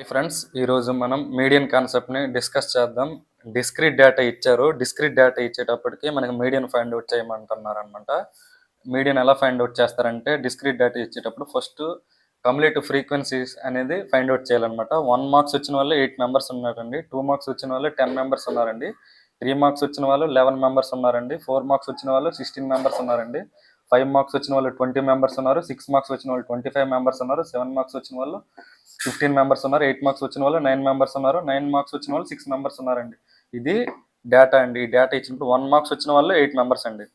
Friends, ఈరోజు మనం median కాన్సెప్ట్ని డిస్కస్ చేద్దాం. డిస్క్రీట్ డేటా ఇచ్చారు. డిస్క్రీట్ డేటా ఇచ్చేటప్పటికి మనకి మీడియన్ ఫైండ్ అవుట్ చేయమంటున్నారు అనమాట. మీడియన్ ఎలా ఫైండ్ అవుట్ చేస్తారంటే, డిస్క్రీట్ డేటా ఇచ్చేటప్పుడు ఫస్ట్ కమ్యులేటివ్ ఫ్రీక్వెన్సీస్ అనేది ఫైండ్ అవుట్ చేయాలన్నమాట. 1 మార్క్స్ వచ్చిన వాళ్ళు 8 మెంబర్స్ ఉన్నారండి. 2 మార్క్స్ వచ్చిన వాళ్ళు 10 మెంబర్స్ ఉన్నారండి. 3 మార్క్స్ వచ్చిన వాళ్ళు 11 మెంబర్స్ ఉన్నారండి. 4 మార్క్స్ వచ్చిన వాళ్ళు 16 మెంబర్స్ ఉన్నారండి. 5 మార్క్స్ వచ్చిన వాళ్ళు 20 మెంబర్స్ ఉన్నారు. 6 మార్క్స్ వచ్చిన వాళ్ళు 25 మెంబర్స్ ఉన్నారు. 7 మార్క్స్ వచ్చిన వాళ్ళు 15 మెంబర్స్ ఉన్నారు. 8 మార్క్స్ వచ్చిన వాళ్ళు 9 మెంబర్స్ ఉన్నారు. 9 మార్క్స్ వచ్చిన వాళ్ళు 6 మెంబర్స్ ఉన్నారండి. ఇది డేటా అండి. ఈ డేటా ఇచ్చినప్పుడు 1 మార్క్స్ వచ్చిన వాళ్ళు 8 మెంబర్స్ అండి.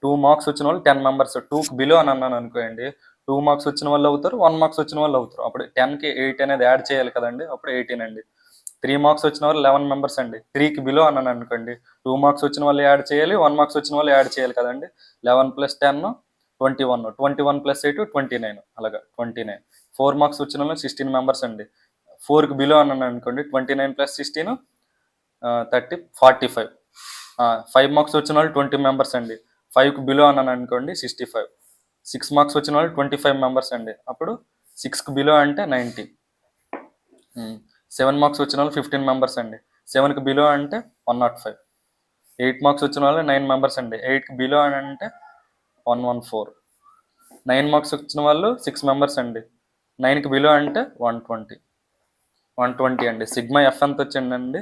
2 మార్క్స్ వచ్చిన వాళ్ళు 10 మెంబర్స్. 2కి బిలో అని అన్నాను అనుకోండి, 2 మార్క్స్ వచ్చిన వాళ్ళు అవుతారు, 1 మార్క్స్ వచ్చిన వాళ్ళు అవుతారు. అప్పుడు 10కి 8 అనేది యాడ్ చేయాలి కదండి, అప్పుడు 18 అండి. 3 మార్క్స్ వచ్చిన వాళ్ళు 11 మెంబర్స్ అండి. 3కి బిలో అన్నాను అనుకోండి, 2 మార్క్స్ వచ్చిన వాళ్ళు యాడ్ చేయాలి, 1 మార్క్స్ వచ్చిన వాళ్ళు యాడ్ చేయాలి కదండి. 11 + 10 21, 21 + 8 29, అలాగా 29. 4 మార్క్స్ వచ్చిన వాళ్ళు 16 మెంబర్స్ అండి. 4కి బిలో అన్నాను అనుకోండి, 29 + 16 30 45. 5 మార్క్స్ వచ్చిన వాళ్ళు 20 మెంబర్స్ అండి. 5కి బిలో అన్నాను అనుకోండి, 65. 6 మార్క్స్ వచ్చిన వాళ్ళు 25 మెంబర్స్ అండి. అప్పుడు 6కి బిలో అంటే 90. 7 మార్క్స్ వచ్చిన వాళ్ళు 15 మెంబర్స్ అండి. 7కి బిలో అంటే 105. 8 మార్క్స్ వచ్చిన వాళ్ళు 9 మెంబర్స్ అండి. 8కి బిలో అని అంటే 114. 9 మార్క్స్ వచ్చిన వాళ్ళు 6 మెంబర్స్ అండి. 9కి బిలో అంటే 120 అండి. సిగ్మా ఎఫ్ ఎంత వచ్చిందండి?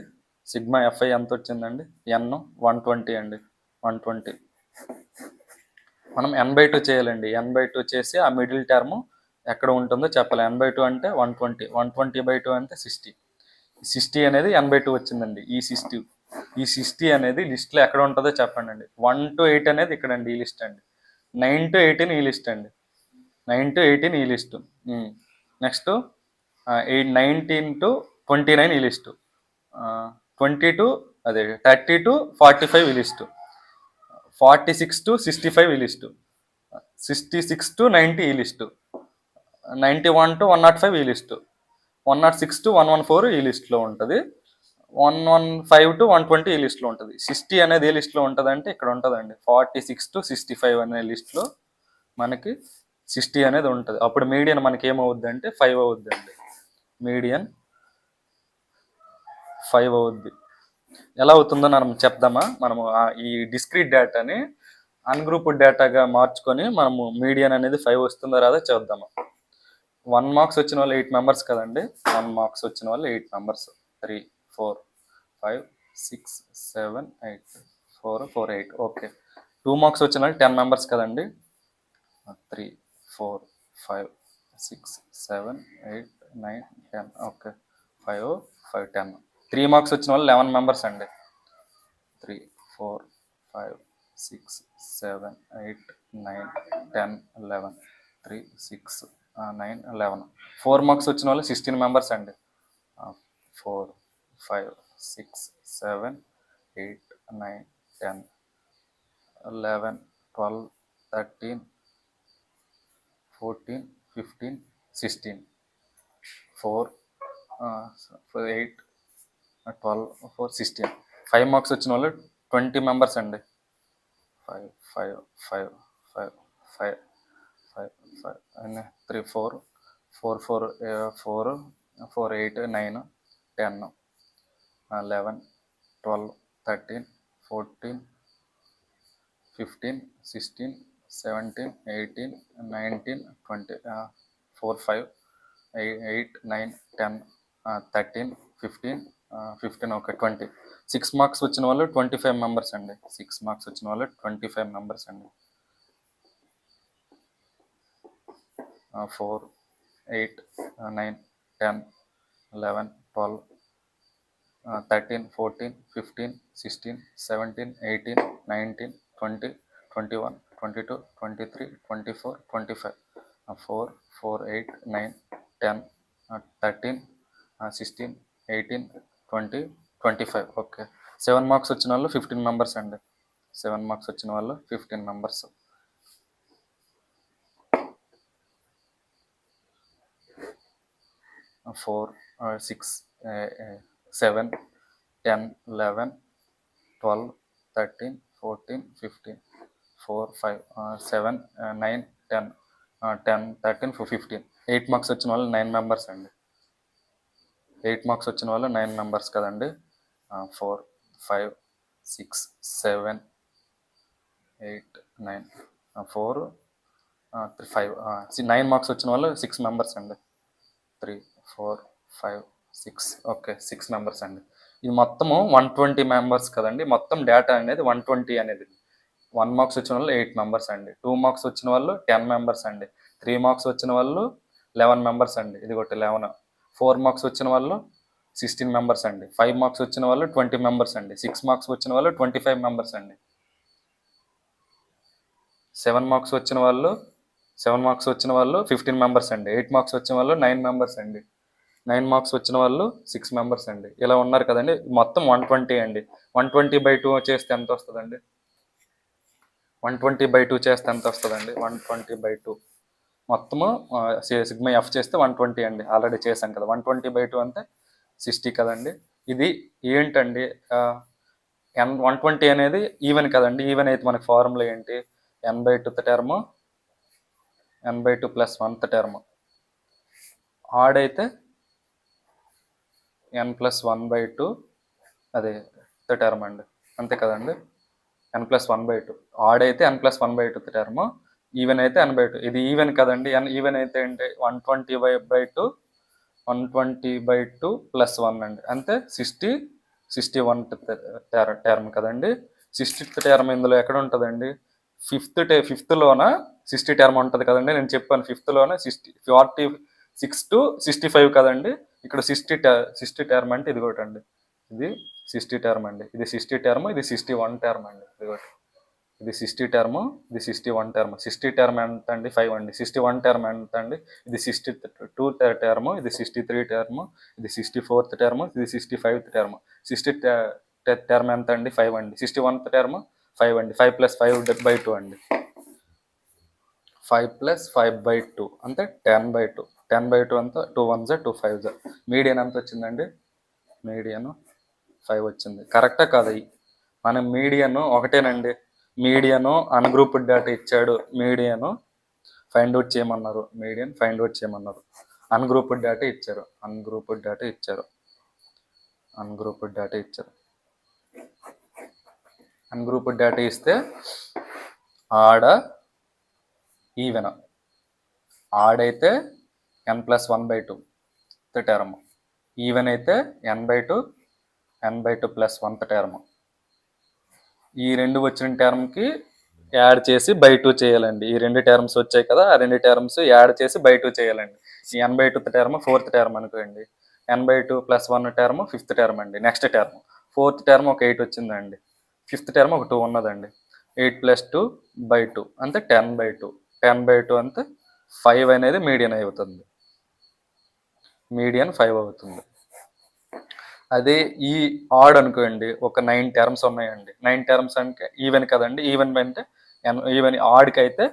సిగ్మా ఎఫ్ఐ ఎంత వచ్చిందండి? ఎన్ 120 అండి. 120. మనం n/2 చేయాలండి. n/2 చేసి ఆ మిడిల్ టర్మ్ ఎక్కడ ఉంటుందో చెప్పాలి. n/2 అంటే 120. 120/2 అంటే 60. 60 అనేది n/2 వచ్చిందండి. ఈ 60 అనేది లిస్ట్లో ఎక్కడ ఉంటుందో చెప్పండి అండి. 1 to 8 అనేది ఇక్కడండి, ఈ లిస్ట్ అండి. 9 to 18 ఈ లిస్ట్ అండి. 9 to 18 ఈ లిస్టు. నెక్స్ట్ 19 to 29 ఈ లిస్టు. 20 to 30 to 45 ఈ లిస్టు. 46 to 65 ఈ లిస్టు. 66 to 90 ఈ లిస్టు. 91 to 105 ఈ లిస్టు. 106 to 114 ఈ లిస్టులో ఉంటుంది. 115 to 120 ఈ లిస్టులో ఉంటుంది. 60 అనేది ఏ లిస్టులో ఉంటుంది అంటే ఇక్కడ ఉంటుందండి. 46 to 65 అనే లిస్టులో మనకి 60 అనేది ఉంటుంది. అప్పుడు మీడియన్ మనకి ఏమవుద్ది అంటే 5 అవుద్ది అండి. మీడియన్ 5 అవుద్ది. ఎలా అవుతుందో మనం చెప్దామా? మనము ఈ డిస్క్రీట్ డేటాని అన్గ్రూప్డ్ డేటాగా మార్చుకొని మనము మీడియన్ అనేది 5 వస్తుందో రాదో చూద్దామా. 1 మార్క్స్ వచ్చిన వాళ్ళు 8 మెంబర్స్ కదండి. 1 మార్క్స్ వచ్చిన వాళ్ళు 8 మెంబర్స్. 3 4 5 6 7 8 4 4 8. ఓకే. 2 మార్క్స్ వచ్చిన వాళ్ళు 10 మెంబర్స్ కదండి. 3 4 5 6 7 8 9 10. ఓకే. 5 5 10. 3 మార్క్స్ వచ్చిన వాళ్ళు 11 మెంబర్స్ అండి. 3 4 5 6 7 8 9 10 11. 3 6 9 11. 4 మార్క్స్ వచ్చిన వాళ్ళు 16 మెంబర్స్ అండి. 4 5 6 7 8 9 10 11 12 13 14 15 16. 4 8 12 4 16. 5 మార్క్స్ వచ్చిన వాళ్ళు 20 మెంబర్స్ అండి. 5 5 5 5 5 5 5 3 4 4 4 4 4 8 9 10 11 12 13 14 15 16 17 18 19 20. 4 5 8 9 10 13 15 15. ఓకే. 20. 6 మార్క్స్ వచ్చిన వాళ్ళు 25 మెంబర్స్ అండి. 6 మార్క్స్ వచ్చిన వాళ్ళు 25 మెంబర్స్ అండి. 4 8 9 10 11 12 13 14 15 16 17 18 19 20 21 22 23 24 25. 4 4 8 9 10 13 16 18 20 25. ఓకే. 7 మార్క్స్ వచ్చిన వాళ్ళు 15 మెంబర్స్ అండి. 7 మార్క్స్ వచ్చిన వాళ్ళు 15 మెంబర్స్. 4 6 7 10 11 12 13 14 15 4 5 7 9 10 10 13 15. 8 మార్క్స్ వచ్చిన వాళ్ళు 9 మెంబర్స్ అండి. 8 మార్క్స్ వచ్చిన వాళ్ళు 9 మెంబర్స్ కదండి. 4, 5, 6, 7, 8, 9, 4, 5, 9 మార్క్స్ వచ్చిన వాళ్ళు 6 మెంబర్స్ అండి. 3, 4, 5, 6, ఓకే 6 మెంబర్స్ అండి. ఇది మొత్తము 120 మెంబర్స్ కదండి. మొత్తం డేటా అనేది 120 అనేది. 1 మార్క్స్ వచ్చిన వాళ్ళు 8 మెంబర్స్ అండి. 2 మార్క్స్ వచ్చిన వాళ్ళు 10 మెంబర్స్ అండి. 3 మార్క్స్ వచ్చిన వాళ్ళు 11 మెంబర్స్ అండి. ఇది ఒకటి 11. 4 మార్క్స్ వచ్చిన వాళ్ళు 16 మెంబర్స్ అండి. 5 మార్క్స్ వచ్చిన వాళ్ళు 20 మెంబర్స్ అండి. 6 మార్క్స్ వచ్చిన వాళ్ళు 25 మెంబర్స్ అండి. 7 మార్క్స్ వచ్చిన వాళ్ళు 15 మెంబర్స్ అండి. 8 మార్క్స్ వచ్చిన వాళ్ళు 9 మెంబర్స్ అండి. 9 మార్క్స్ వచ్చిన వాళ్ళు 6 మెంబర్స్ అండి. ఇలా ఉన్నారు కదండి. మొత్తం 120 అండి. 120/2 చేస్తే ఎంత వస్తుందండి? 120/2 చేస్తే ఎంత వస్తుందండి? 120/2 మొత్తము సిగ్మా ఎఫ్ చేస్తే 120 అండి. ఆల్రెడీ చేశాం కదా. 120/2 అంటే 60 కదండి. ఇది ఏంటండి? 120 అనేది ఈవెన్ కదండి. ఈవెన్ అయితే మనకి ఫార్ములా ఏంటి? n/2 term n/2 + 1 term. Add అయితే n+1/2 అదే టర్మ్ అండి. అంతే కదండి. n+1/2 ఆడ్ అయితే n+1/2 టర్మ్, ఈవెన్ అయితే n/2. ఇది ఈవెన్ కదండి. ఈవెన్ అయితే ఏంటి? 120/2 120/2 + 1 అండి. అంతే 61 టర్మ్ కదండి. 60th టర్మ్ ఇందులో ఎక్కడ ఉంటుందండి? ఫిఫ్త్లోన 60 టర్మ్ ఉంటుంది కదండి. నేను చెప్పాను ఫిఫ్త్లోన 46 to 65 కదండి. ఇక్కడ 60 టర్మ్ అంటే ఇది ఒకటి అండి. ఇది 60 టర్మ్ అండి. ఇది 60 టర్మ్, ఇది 61 టర్మ్ అండి. ఇది ఒకటి. ఇది 60 టర్మ్, ఇది 61 టర్మ్. 60 టర్మ్ ఎంత అండి? 5 అండి. 61 టర్మ్ ఎంత అండి? ఇది 62 టర్మ్, ఇది 63 టర్మ్, ఇది 64th టర్మ్, ఇది 65th టర్మ్. 60 టర్మ్ ఎంత అండి? 5 అండి. 61th టర్మ్ 5 అండి. 5 + 5/2 అండి. 5 + 5/2 అంటే 10/2. 10/2 అంతా 2 1s 2 5s. మీడియన్ ఎంత వచ్చిందండి? మీడియన్ 5 వచ్చింది. కరెక్టా కాదా? మన మీడియన్ ఒకటేనండి. మీడియన్ అన్గ్రూప్డ్ డేటా ఇచ్చాడు. మీడియన్ ఫైండ్ అవుట్ చేయమన్నారు. మీడియన్ ఫైండ్ అవుట్ చేయమన్నారు. అన్గ్రూప్డ్ డేటా ఇచ్చారు. అన్గ్రూప్డ్ డేటా ఇచ్చారు. అన్గ్రూప్డ్ డేటా ఇచ్చారు. అన్గ్రూప్డ్ డేటా ఇస్తే ఆడ ఈవెన్. ఆడైతే n+1/2 టర్మ్. ఈవెన్ అయితే n/2 + 1 టర్మ్. ఈ రెండు వచ్చిన టర్మ్కి యాడ్ చేసి /2 చేయాలండి. ఈ రెండు టర్మ్స్ వచ్చాయి కదా, ఆ రెండు టర్మ్స్ యాడ్ చేసి /2 చేయాలండి. ఈ n/2 టర్మ్ 4th టర్మ్ అనుకోండి. n/2 + 1 టర్మ్ 5th టర్మ్ అండి. నెక్స్ట్ టర్మ్ 4th టర్మ్ ఒక 8 వచ్చిందండి. 5th టర్మ్ ఒక 2 ఉన్నదండి. 8 + 2/2 అంటే 10/2. 10/2 అంటే 5 అనేది మీడియన్ అవుతుంది. మీడియన్ 5 అవుతుంది. అదే ఈ ఆడ్ అనుకోండి, ఒక 9 టర్మ్స్ ఉన్నాయండి. 9 టర్మ్స్ అంటే ఈవెన్ కదండి. ఈవెన్ అంటే ఈవెన్. ఆడ్కి అయితే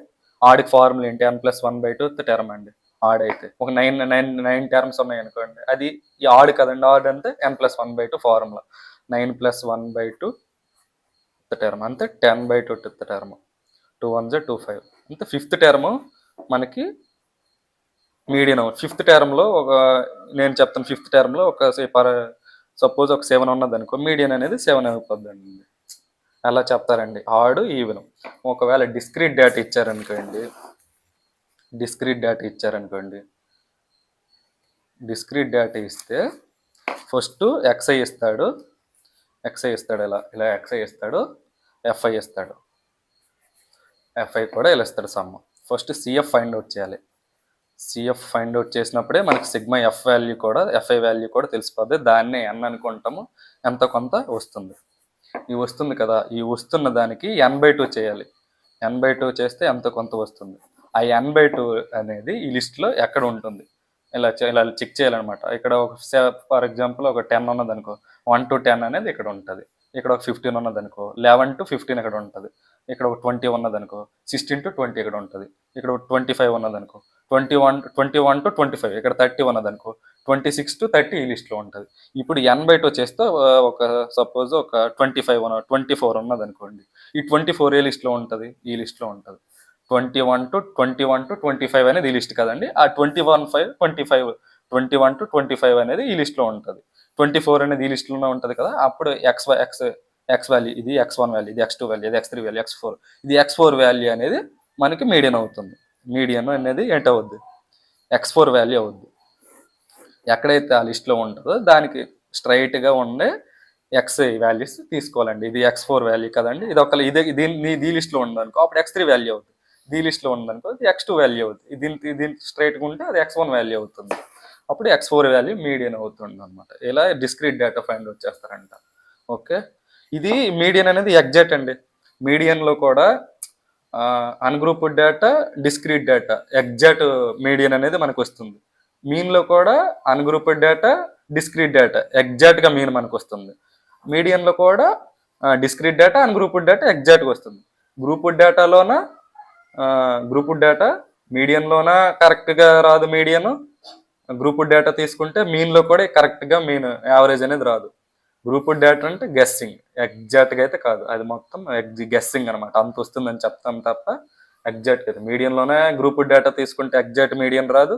ఆడ్కి ఫార్ములా ఏంటి? n+1/2 టర్మ్ అండి. ఆడ్ అయితే ఒక 9 టర్మ్స్ ఉన్నాయి అనుకోండి, అది ఈ ఆడ్ కదండి. ఆడ్ అంటే n+1/2 ఫార్ములా. 9 + 1/2 టర్మ్ అంటే 10/2 టర్మ్. 2 1s 2 5 అంటే 5th టర్మ్ మనకి మీడియన్ అవుతుంది. 5th టర్మ్లో ఒక నేను చెప్తాను. 5th టర్మ్లో ఒక సపోజ్ ఒక 7 ఉన్నది అనుకో, మీడియన్ అనేది 7 అయిపోద్దండి. అలా చెప్తారండి. Odd even. ఒకవేళ డిస్క్రీట్ డేటా ఇచ్చారనుకోండి, డిస్క్రీట్ డేటా ఇస్తే ఫస్ట్ ఎక్స్ఐ ఇస్తాడు. ఇలా ఎక్స్ఐ ఇస్తాడు. ఎఫ్ఐ ఇస్తాడు. ఎఫ్ఐ కూడా ఇలా ఇస్తాడు sum. First CF find out చేయాలి. సిఎఫ్ ఫైండ్ అవుట్ చేసినప్పుడే మనకి సిగ్మా ఎఫ్ఐ వాల్యూ కూడా తెలిసిపోద్ది. దాన్నే ఎన్ అనుకుంటాము. ఎంత కొంత వస్తుంది. ఈ వస్తుంది కదా, ఈ వస్తున్న దానికి n/2 చేయాలి. n/2 చేస్తే ఎంత కొంత వస్తుంది. ఆ n/2 అనేది ఈ లిస్ట్లో ఎక్కడ ఉంటుంది? ఇలా చెక్ చేయాలన్నమాట. ఇక్కడ ఒక ఫర్ ఎగ్జాంపుల్ ఒక 10 ఉన్నది అనుకో, 1 to 10 అనేది ఇక్కడ ఉంటుంది. ఇక్కడ ఒక 15 ఉన్నది అనుకో, 11 to 15 ఇక్కడ ఉంటుంది. ఇక్కడ ఒక 20 ఉన్నది అనుకో, 16 to 20 ఇక్కడ ఉంటుంది. ఇక్కడ ఒక 25 ఉన్నది అనుకో, 21 to 25 ఇక్కడ 30 ఉన్నది అనుకో, 26 to 30 ఈ లిస్ట్లో ఉంటుంది. ఇప్పుడు n/2 చేస్తే ఒక సపోజ్ ఒక 24 ఉన్నది అనుకోండి. ఈ 24 ఏ లిస్ట్లో ఉంటుంది? ఈ లిస్ట్లో ఉంటుంది. 21 to 25 అనేది ఈ లిస్ట్ కదండి. ఆ 21 5 25 21 to 25 అనేది ఈ లిస్ట్లో ఉంటుంది. 24 అనేది ఈ లిస్టులోనే ఉంటుంది కదా. అప్పుడు ఎక్స్ వాల్యూ, ఇది x1 వాల్యూ, ఇది x2 వాల్యూ, ఇది x3 వాల్యూ, x4, ఇది x4 వాల్యూ అనేది మనకి మీడియన్ అవుతుంది. మీడియన్ అనేది ఏంటవుద్ది, x4 వాల్యూ అవుద్ది. ఎక్కడైతే ఆ లిస్ట్లో ఉంటుందో దానికి స్ట్రైట్గా ఉండే ఎక్స్ వాల్యూస్ తీసుకోవాలండి. ఇది x4 వాల్యూ కదండి, ఇది ఒక దీని లిస్ట్లో ఉందనుకో అప్పుడు x3 వాల్యూ అవుతుంది. దీ లిస్ట్లో ఉందనుకో ఇది x2 వాల్యూ అవుతుంది. దీని స్ట్రైట్గా ఉంటే అది x1 వాల్యూ అవుతుంది. అప్పుడు x4 వాల్యూ మీడియన్ అవుతుంది అనమాట. ఇలా డిస్క్రీట్ డేటా ఫైండ్ అవుట్ చేస్తారంట. ఓకే, ఇది మీడియన్ అనేది ఎగ్జాక్ట్ అండి. మీడియన్లో కూడా ungrouped data, discrete data, exact median అనేది మనకు వస్తుంది. మీన్లో కూడా అన్గ్రూప్డ్ డేటా, డిస్క్రీట్ డేటా, ఎగ్జాక్ట్గా మీన్ మనకు వస్తుంది. మీడియన్లో కూడా డిస్క్రీట్ డేటా, అన్గ్రూప్డ్ డేటా ఎగ్జాక్ట్గా వస్తుంది. గ్రూప్డ్ డేటా మీడియన్లోన కరెక్ట్గా రాదు మీడియన్. గ్రూప్డ్ డేటా తీసుకుంటే మీన్లో కూడా కరెక్ట్గా మీన్ యావరేజ్ అనేది రాదు. గ్రూప్డ్ డేటా అంటే గెస్సింగ్, ఎగ్జాక్ట్గా అయితే కాదు, అది మొత్తం గెస్సింగ్ అనమాట. అంత వస్తుందని చెప్తాం తప్ప ఎగ్జాక్ట్ కదా. మీడియన్లోనే గ్రూప్డ్ డేటా తీసుకుంటే ఎగ్జాక్ట్ మీడియన్ రాదు.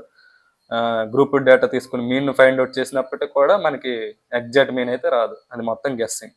గ్రూప్డ్ డేటా తీసుకుని మీన్ ఫైండ్ అవుట్ చేసినప్పటికీ కూడా మనకి ఎగ్జాక్ట్ మీన్ అయితే రాదు, అది మొత్తం గెస్సింగ్.